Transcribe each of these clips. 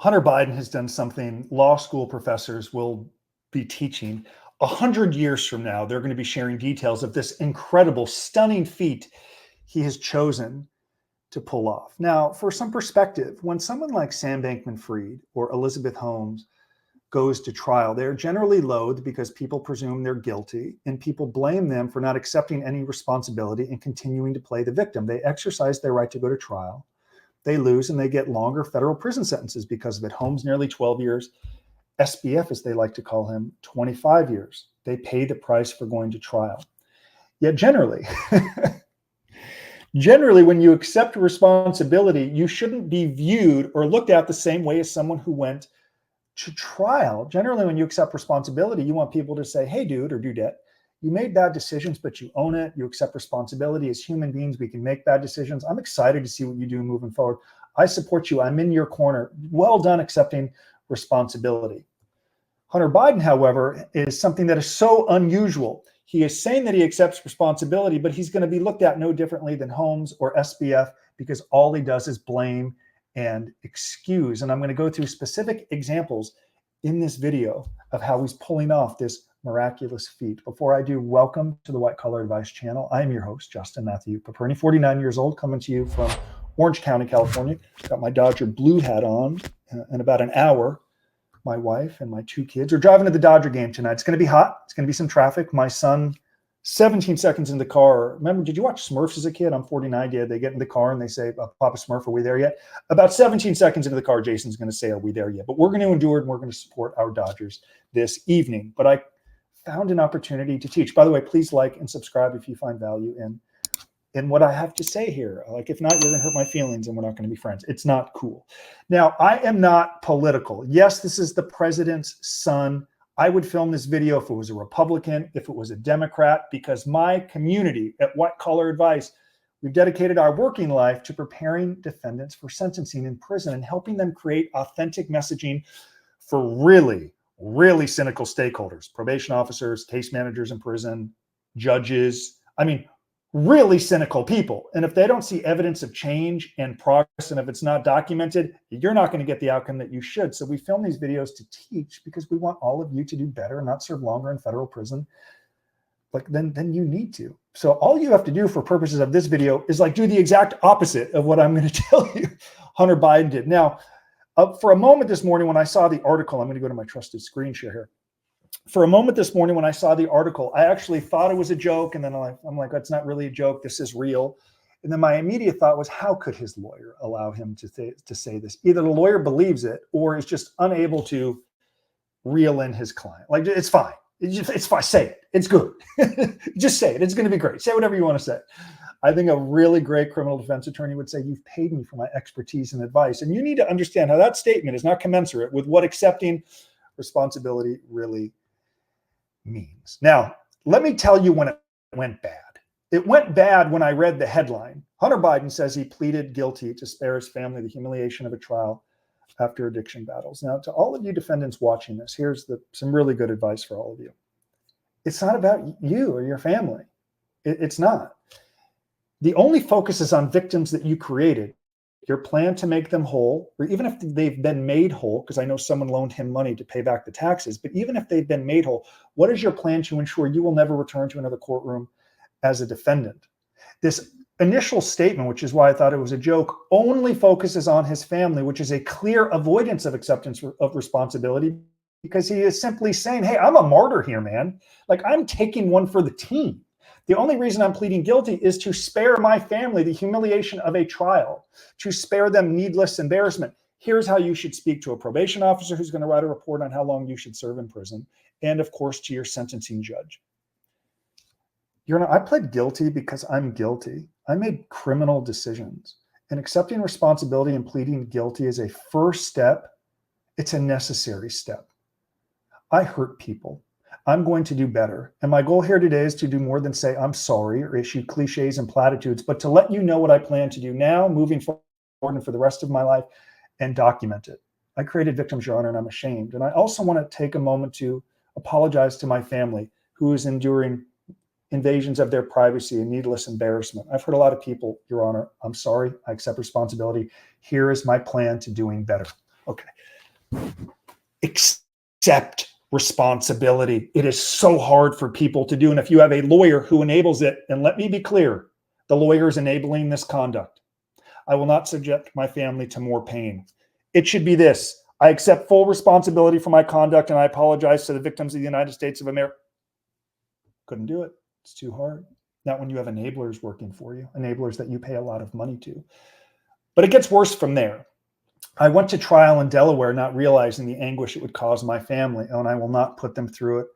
Hunter Biden has done something law school professors will be teaching. 100 years from now, they're going to be sharing details of this incredible, stunning feat he has chosen to pull off. Now, for some perspective, when someone like Sam Bankman-Fried or Elizabeth Holmes goes to trial, they're generally loathed because people presume they're guilty and people blame them for not accepting any responsibility and continuing to play the victim. They exercise their right to go to trial. They lose and they get longer federal prison sentences because of it. Holmes, nearly 12 years. SBF, as they like to call him, 25 years. They pay the price for going to trial. Yet generally, when you accept responsibility, you shouldn't be viewed or looked at the same way as someone who went to trial. Generally, when you accept responsibility, you want people to say, hey, dude or dudette, you made bad decisions, but you own it. You accept responsibility. As human beings, we can make bad decisions. I'm excited to see what you do moving forward. I support you. I'm in your corner. Well done accepting responsibility. Hunter Biden, however, is something that is so unusual. He is saying that he accepts responsibility, but he's going to be looked at no differently than Holmes or SBF because all he does is blame and excuse. And I'm going to go through specific examples in this video of how he's pulling off this miraculous feat. Before I do, welcome to the White Collar Advice channel. I am your host, Justin Matthew Paperny, 49 years old, coming to you from Orange County, California. Got my Dodger blue hat on. In about an hour, my wife and my 2 kids are driving to the Dodger game tonight. It's going to be hot. It's going to be some traffic. My son, 17 seconds in the car. Remember, did you watch Smurfs as a kid? I'm 49. Did they get in the car and they say, Papa Smurf, are we there yet? About 17 seconds into the car, Jason's going to say, are we there yet? But we're going to endure it and we're going to support our Dodgers this evening. But I found an opportunity to teach. By the way, please like and subscribe if you find value in what I have to say here. Like, if not, you're going to hurt my feelings and we're not going to be friends. It's not cool. Now, I am not political. Yes, this is the president's son. I would film this video if it was a Republican, if it was a Democrat, because my community at White Collar Advice, we've dedicated our working life to preparing defendants for sentencing in prison and helping them create authentic messaging for really, really cynical stakeholders, probation officers, case managers in prison, judges. I mean, really cynical people. And if they don't see evidence of change and progress, and if it's not documented, you're not going to get the outcome that you should. So we film these videos to teach because we want all of you to do better and not serve longer in federal prison like then you need to. So all you have to do for purposes of this video is like do the exact opposite of what I'm going to tell you Hunter Biden did. Now, for a moment this morning when I saw the article, I'm going to go to my trusted screen share here. For a moment this morning when I saw the article, I actually thought it was a joke. And then I'm like, that's not really a joke. This is real. And then my immediate thought was, how could his lawyer allow him to say this? Either the lawyer believes it or is just unable to reel in his client. Like, it's fine. It's fine. Say it. It's good. Just say it. It's going to be great. Say whatever you want to say. I think a really great criminal defense attorney would say, you've paid me for my expertise and advice. And you need to understand how that statement is not commensurate with what accepting responsibility really means. Now, let me tell you when it went bad. It went bad when I read the headline. Hunter Biden says he pleaded guilty to spare his family the humiliation of a trial after addiction battles. Now, to all of you defendants watching this, here's some really good advice for all of you. It's not about you or your family. It's not. The only focus is on victims that you created. Your plan to make them whole, or even if they've been made whole, because I know someone loaned him money to pay back the taxes, but even if they've been made whole, what is your plan to ensure you will never return to another courtroom as a defendant? This initial statement, which is why I thought it was a joke, only focuses on his family, which is a clear avoidance of acceptance of responsibility, because he is simply saying, hey, I'm a martyr here, man. Like, I'm taking one for the team. The only reason I'm pleading guilty is to spare my family the humiliation of a trial, to spare them needless embarrassment. Here's how you should speak to a probation officer who's going to write a report on how long you should serve in prison, and of course to your sentencing judge. I pled guilty because I'm guilty. I made criminal decisions, and accepting responsibility and pleading guilty is a first step. It's a necessary step. I hurt people. I'm going to do better. And my goal here today is to do more than say I'm sorry or issue cliches and platitudes, but to let you know what I plan to do now, moving forward and for the rest of my life, and document it. I created victims, Your Honor, and I'm ashamed. And I also want to take a moment to apologize to my family who is enduring invasions of their privacy and needless embarrassment. I've heard a lot of people, Your Honor, I'm sorry, I accept responsibility. Here is my plan to doing better. Okay. Accept responsibility. It is so hard for people to do. And if you have a lawyer who enables it, and let me be clear, the lawyer is enabling this conduct. I will not subject my family to more pain. It should be this: I accept full responsibility for my conduct and I apologize to the victims of the United States of America. Couldn't do it. It's too hard. Not when you have enablers working for you, enablers that you pay a lot of money to. But it gets worse from there. I went to trial in Delaware, not realizing the anguish it would cause my family, and I will not put them through it.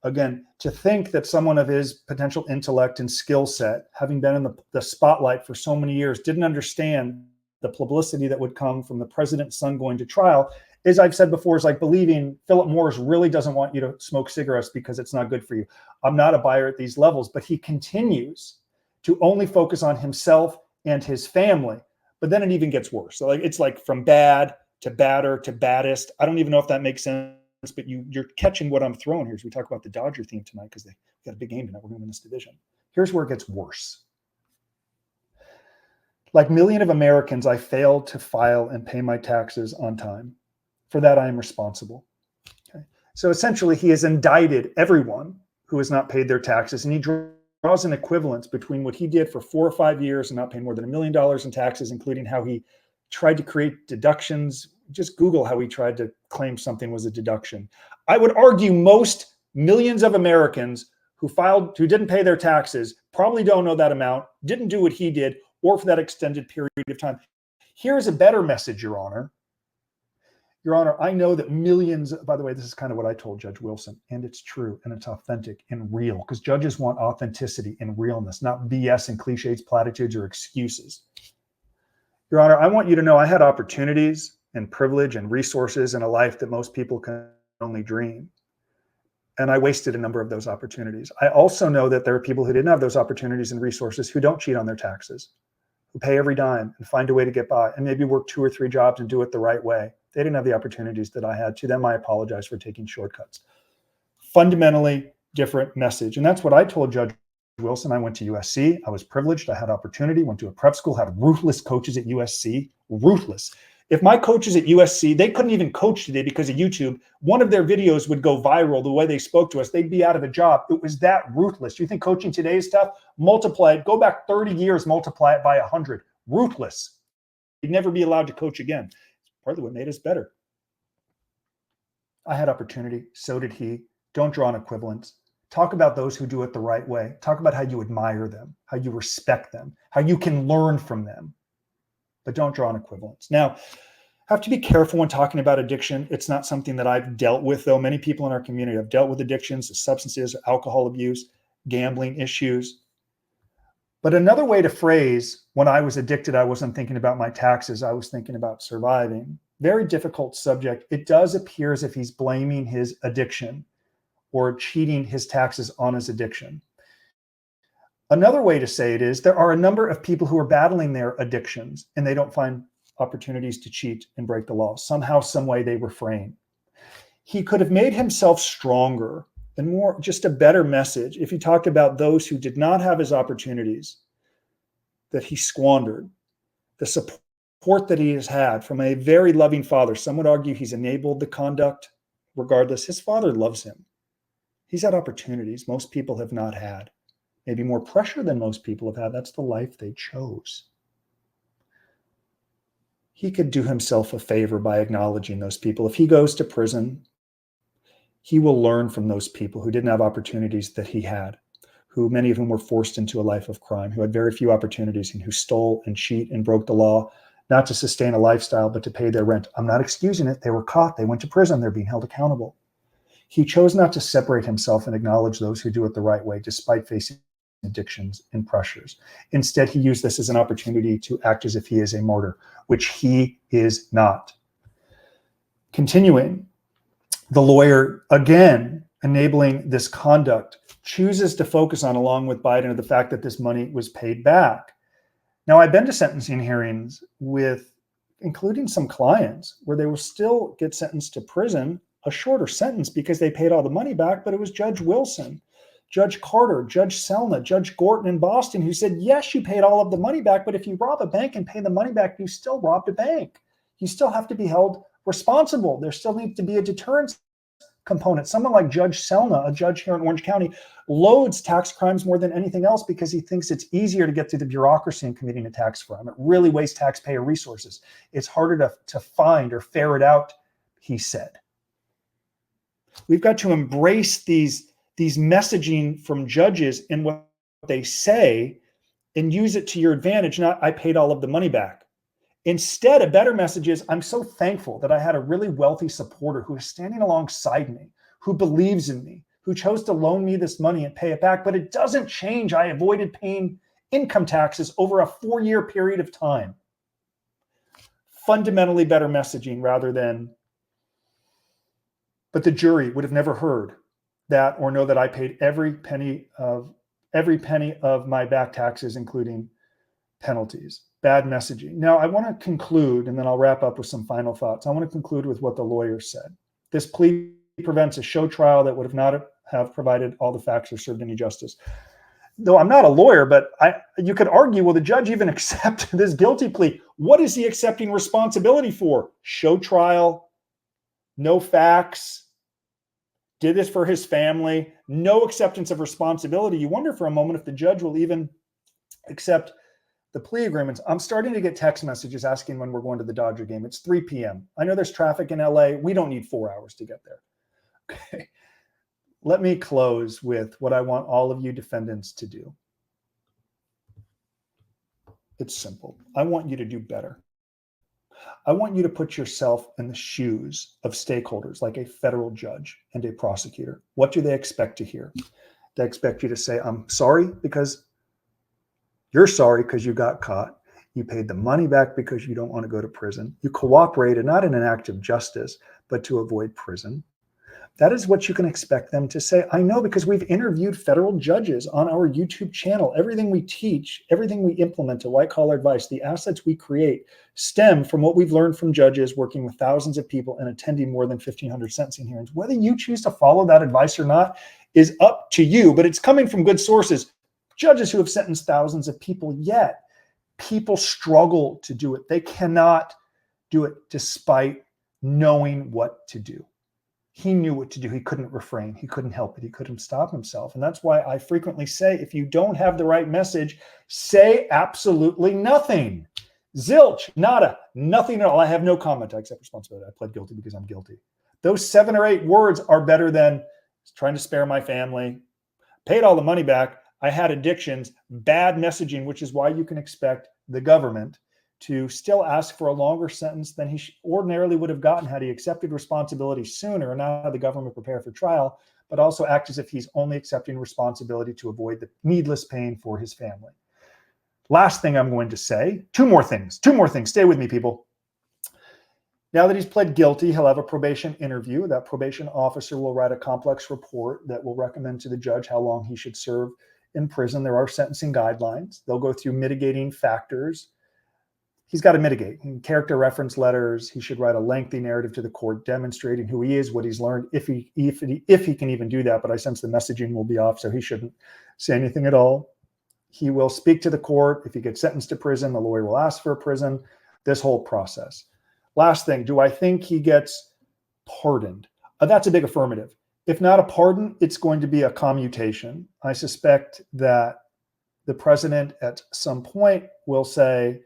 Again, to think that someone of his potential intellect and skill set, having been in the spotlight for so many years, didn't understand the publicity that would come from the president's son going to trial, as I've said before, is like believing Philip Morris really doesn't want you to smoke cigarettes because it's not good for you. I'm not a buyer at these levels, but he continues to only focus on himself and his family. But then it even gets worse. So it's like from bad to badder to baddest. I don't even know if that makes sense, but you're catching what I'm throwing here as we talk about the Dodger theme tonight, because they got a big game tonight. We're going to win this division. Here's where it gets worse. Like millions of Americans, I failed to file and pay my taxes on time. For that, I am responsible. Okay. So essentially, he has indicted everyone who has not paid their taxes, and he draws an equivalence between what he did for 4 or 5 years and not paying more than $1 million in taxes, including how he tried to create deductions. Just Google how he tried to claim something was a deduction. I would argue most millions of Americans who didn't pay their taxes probably don't know that amount, didn't do what he did, or for that extended period of time. Here's a better message, Your Honor. Your Honor, I know that millions, by the way, this is kind of what I told Judge Wilson, and it's true, and it's authentic and real, because judges want authenticity and realness, not BS and cliches, platitudes, or excuses. Your Honor, I want you to know I had opportunities and privilege and resources in a life that most people can only dream. And I wasted a number of those opportunities. I also know that there are people who didn't have those opportunities and resources who don't cheat on their taxes, who pay every dime and find a way to get by and maybe work 2 or 3 jobs and do it the right way. They didn't have the opportunities that I had. To them, I apologize for taking shortcuts. Fundamentally different message. And that's what I told Judge Wilson. I went to USC. I was privileged. I had opportunity, went to a prep school, had ruthless coaches at USC, ruthless. If my coaches at USC, they couldn't even coach today because of YouTube, one of their videos would go viral the way they spoke to us, they'd be out of a job. It was that ruthless. You think coaching today is tough? Multiply it, go back 30 years, multiply it by 100. Ruthless. You'd never be allowed to coach again. It's partly what made us better. I had opportunity. So did he. Don't draw an equivalence. Talk about those who do it the right way. Talk about how you admire them, how you respect them, how you can learn from them. But don't draw an equivalence. Now, I have to be careful when talking about addiction. It's not something that I've dealt with, though. Many people in our community have dealt with addictions, substances, alcohol abuse, gambling issues. But another way to phrase, when I was addicted, I wasn't thinking about my taxes. I was thinking about surviving. Very difficult subject. It does appear as if he's blaming his addiction or cheating his taxes on his addiction. Another way to say it is there are a number of people who are battling their addictions and they don't find opportunities to cheat and break the law. Somehow, some way they refrain. He could have made himself stronger and more, just a better message if he talked about those who did not have his opportunities that he squandered, the support that he has had from a very loving father. Some would argue he's enabled the conduct. Regardless, his father loves him. He's had opportunities most people have not had. Maybe more pressure than most people have had. That's the life they chose. He could do himself a favor by acknowledging those people. If he goes to prison, he will learn from those people who didn't have opportunities that he had, who many of whom were forced into a life of crime, who had very few opportunities and who stole and cheat and broke the law, not to sustain a lifestyle, but to pay their rent. I'm not excusing it. They were caught. They went to prison. They're being held accountable. He chose not to separate himself and acknowledge those who do it the right way, despite facing addictions and pressures. Instead, he used this as an opportunity to act as if he is a martyr, which he is not. Continuing, the lawyer, again, enabling this conduct, chooses to focus on, along with Biden, the fact that this money was paid back. Now, I've been to sentencing hearings with, including some clients, where they will still get sentenced to prison, a shorter sentence because they paid all the money back, but it was Judge Wilson, Judge Carter, Judge Selma, Judge Gorton in Boston who said, yes, you paid all of the money back, but if you rob a bank and pay the money back, you still robbed a bank. You still have to be held responsible. There still needs to be a deterrence component. Someone like Judge Selna, a judge here in Orange County, loads tax crimes more than anything else because he thinks it's easier to get through the bureaucracy in committing a tax crime. It really wastes taxpayer resources. It's harder to find or ferret out, he said. We've got to embrace these messaging from judges in what they say and use it to your advantage, not I paid all of the money back. Instead, a better message is, I'm so thankful that I had a really wealthy supporter who is standing alongside me, who believes in me, who chose to loan me this money and pay it back. But it doesn't change. I avoided paying income taxes over a 4-year period of time. Fundamentally better messaging rather than, but the jury would have never heard that or know that I paid every penny of my back taxes, including penalties. Bad messaging. Now, I want to conclude, and then I'll wrap up with some final thoughts. I want to conclude with what the lawyer said. This plea prevents a show trial that would have not have provided all the facts or served any justice. Though I'm not a lawyer, but you could argue, will the judge even accept this guilty plea? What is he accepting responsibility for? Show trial, no facts, did this for his family, no acceptance of responsibility. You wonder for a moment if the judge will even accept the plea agreements. I'm starting to get text messages asking when we're going to the Dodger game. It's 3 p.m. I know there's traffic in LA. We don't need 4 hours to get there. Okay. Let me close with what I want all of you defendants to do. It's simple. I want you to do better. I want you to put yourself in the shoes of stakeholders like a federal judge and a prosecutor. What do they expect to hear? They expect you to say, I'm sorry because you're sorry because you got caught. You paid the money back because you don't want to go to prison. You cooperated, not in an act of justice, but to avoid prison. That is what you can expect them to say. I know because we've interviewed federal judges on our YouTube channel. Everything we teach, everything we implement to white collar advice, the assets we create stem from what we've learned from judges working with thousands of people and attending more than 1,500 sentencing hearings. Whether you choose to follow that advice or not is up to you, but it's coming from good sources. Judges who have sentenced thousands of people, yet people struggle to do it. They cannot do it despite knowing what to do. He knew what to do. He couldn't refrain. He couldn't help it. He couldn't stop himself. And that's why I frequently say, if you don't have the right message, say absolutely nothing. Zilch, nada, nothing at all. I have no comment. I accept responsibility. I pled guilty because I'm guilty. Those 7 or 8 words are better than trying to spare my family, paid all the money back, I had addictions, bad messaging, which is why you can expect the government to still ask for a longer sentence than he ordinarily would have gotten had he accepted responsibility sooner and not had the government prepare for trial, but also act as if he's only accepting responsibility to avoid the needless pain for his family. Last thing I'm going to say, two more things. Stay with me, people. Now that he's pled guilty, he'll have a probation interview. That probation officer will write a complex report that will recommend to the judge how long he should serve in prison. There are sentencing guidelines. They'll go through mitigating factors. He's got to mitigate. In character reference letters, he should write a lengthy narrative to the court demonstrating who he is, what he's learned, if he can even do that. But I sense the messaging will be off, so he shouldn't say anything at all. He will speak to the court. If he gets sentenced to prison, the lawyer will ask for a prison, this whole process. Last thing, do I think he gets pardoned? That's a big affirmative. If not a pardon, it's going to be a commutation. I suspect that the president at some point will say,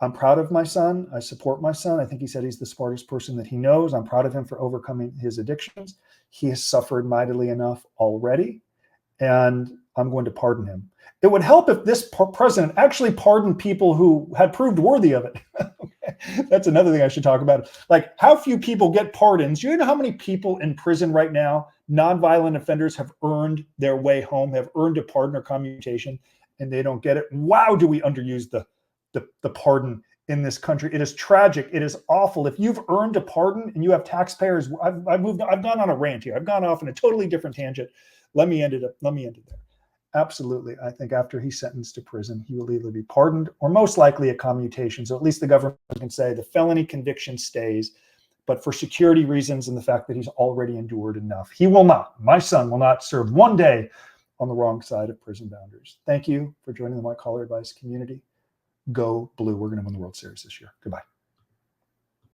I'm proud of my son. I support my son. I think he said he's the smartest person that he knows. I'm proud of him for overcoming his addictions. He has suffered mightily enough already, and I'm going to pardon him. It would help if this president actually pardoned people who had proved worthy of it. Okay. That's another thing I should talk about. Like, how few people get pardons. You know how many people in prison right now, nonviolent offenders, have earned their way home, have earned a pardon or commutation, and they don't get it? Wow, do we underuse the pardon in this country? It is tragic. It is awful. If you've earned a pardon and you have taxpayers, I've gone on a rant here. I've gone off on a totally different tangent. Let me end it there. Absolutely. I think after he's sentenced to prison, he will either be pardoned or most likely a commutation. So at least the government can say the felony conviction stays, but for security reasons and the fact that he's already endured enough, he will not, my son will not serve one day on the wrong side of prison boundaries. Thank you for joining the White Collar Advice community. Go Blue. We're going to win the World Series this year. Goodbye.